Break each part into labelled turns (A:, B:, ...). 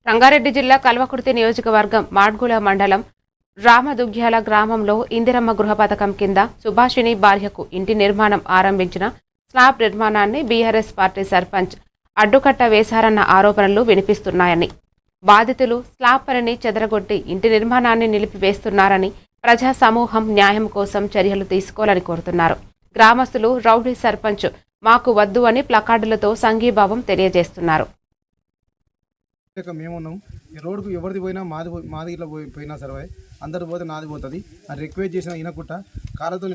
A: రంగారెడ్డి జిల్లా కల్వకుర్తి నియోజకవర్గం మాడ్గుల మండలం రామదుగ్గ్యాల గ్రామంలో ఇందిరమ్మ గృహ పథకం కింద సుభాషిణి భార్యకు ఇంటి నిర్మాణం ఆరంభించిన స్లాబ్ నిర్మాణాన్ని బీఆర్ఎస్ పార్టీ సర్పంచ్ అడ్డుకట్ట వేశారన్న ఆరోపణలు వినిపిస్తున్నాయని, బాధితులు స్లాబ్ పనిని చెదరగొట్టి ఇంటి నిర్మాణాన్ని నిలిపివేస్తున్నారని ప్రజా సమూహం న్యాయం కోసం చర్యలు తీసుకోవాలని కోరుతున్నారు. గ్రామస్తులు రౌడీ సర్పంచ్ మాకు వద్దు అని ప్లకార్డులతో సంఘీభావం తెలియజేస్తున్నారు.
B: మేమున్నాం ఈ రోడ్డుకు ఎవరిది పోయినా మాది ఇట్లా పోయినా సరే అందరు పోతే నాది పోతుంది అని రిక్వెస్ట్ చేసిన ఈయనకుట్ట కాళ్ళతో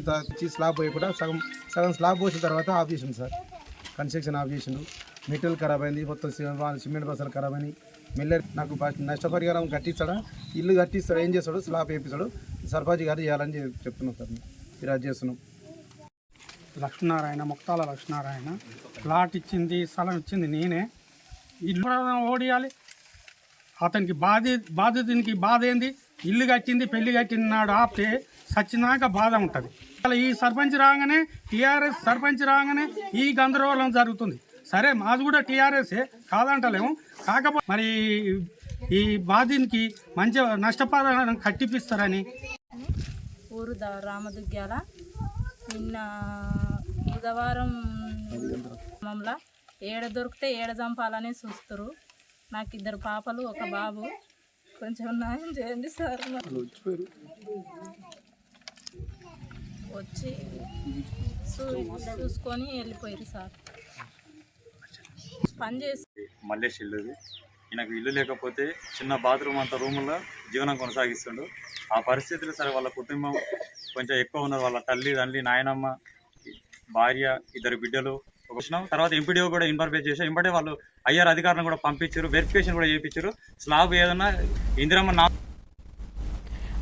B: స్లాబ్ పోయకుండా సగం స్లాబ్ పోసిన తర్వాత ఆఫ్ చేసిండు సార్. కన్స్ట్రక్షన్ ఆఫ్ చేసిండు. మెటీరియల్ ఖరాబ్ అయింది, మొత్తం సిమెంట్ బస్సులు ఖరాబ్ అయినాయి. మెల్లె నాకు నష్టపరిహారం కట్టిస్తాడా, ఇల్లు కట్టిస్తాడు, ఏం చేస్తాడు, స్లాబ్ వేపిస్తాడు, సర్పంచ్ గారు చేయాలని చెప్తున్నాం సార్. ఫిర్యాదు చేస్తున్నాం.
C: లక్ష్మీనారాయణ, ముక్తాల లక్ష్మీనారాయణ. ప్లాట్ ఇచ్చింది, స్థలం ఇచ్చింది నేనే. ఇల్లు ఓడియాలి. అతనికి బాధితునికి బాధ ఏంది? ఇల్లు కట్టింది, పెళ్లి కట్టింది నాడు ఆపితే సచ్చినాక బాధ ఉంటుంది. ఈ సర్పంచ్ రాగానే, టీఆర్ఎస్ సర్పంచ్ రాగానే ఈ గందరగోళం జరుగుతుంది. సరే మాది కూడా టీఆర్ఎస్ఏ, కాదంటలేము. కాకపోతే మరి ఈ బాధితునికి మంచి నష్టపరిహారం కట్టిపిస్తారని.
D: ఊరు రామదుగ్గ్యాల నిన్న బుధవారం గ్రామంలో ఏడ దొరికితే ఏడ చంపాలని చూస్తారు. నాకు 2 పాపలు, 1 బాబు. కొంచెం న్యాయం చేయండి సార్. వచ్చి చూసుకొని వెళ్ళిపోయారు సార్. పని చేసి
E: మల్లేష్ ఇల్లుది. ఈయనకు ఇల్లు లేకపోతే చిన్న బాత్రూమ్ అంత రూముల్లో జీవనం కొనసాగిస్తుండు. ఆ పరిస్థితులు సరే వాళ్ళ కుటుంబం కొంచెం ఎక్కువ ఉన్నారు. వాళ్ళ తల్లి, నాయనమ్మ, భార్య, 2 బిడ్డలు. తర్వాత ఎంపీడీఓ కూడా ఇన్ఫర్మేషన్ చేశారు. ఎంబడే వాళ్ళు ఐఆర్ అధికారులను కూడా పంపించారు, వెరిఫికేషన్ కూడా చేయించారు. స్లాబ్ ఏదన్నా ఇందిరమ్మ